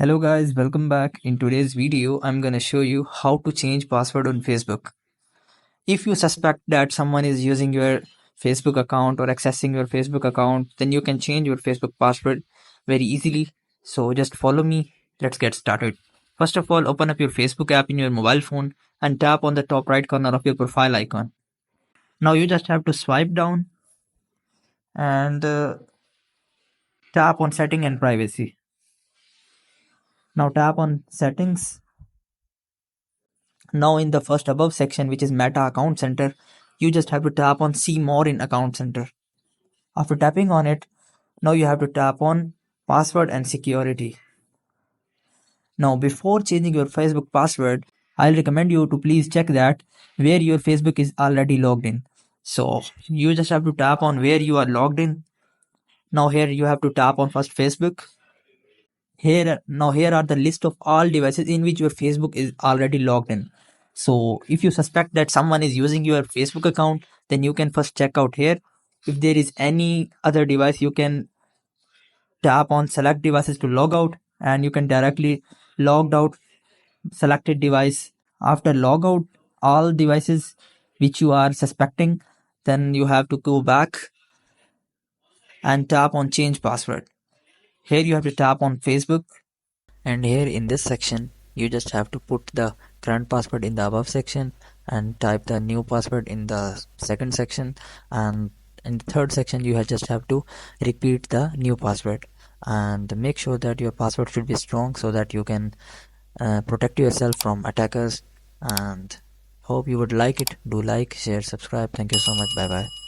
Hello guys, welcome back. In today's video, I'm gonna show you how to change password on Facebook. If you suspect that someone is using your Facebook account or accessing your Facebook account, then you can change your Facebook password very easily. So just follow me. Let's get started. First of all, open up your Facebook app in your mobile phone and tap on the top right corner of your profile icon. Now you just have to swipe down and tap on setting and privacy. Now tap on settings. Now in the first above section, which is Meta Account Center, you just have to tap on see more in Account Center. After tapping on it, now you have to tap on password and security. Now before changing your Facebook password, I'll recommend you to please check that where your Facebook is already logged in. So you just have to tap on where you are logged in. Now here you have to tap on first Facebook. Here are the list of all devices in which your Facebook is already logged in. So if you suspect that someone is using your Facebook account, then you can first check out here. If there is any other device, you can tap on select devices to log out, and you can directly log out selected device. After log out all devices which you are suspecting, then you have to go back and tap on change password. Here you have to tap on Facebook, and here in this section you just have to put the current password in the above section and type the new password in the second section, and in the third section you just have to repeat the new password, and make sure that your password should be strong so that you can protect yourself from attackers. And hope you would like it. Do like, share, subscribe. Thank you so much. Bye bye.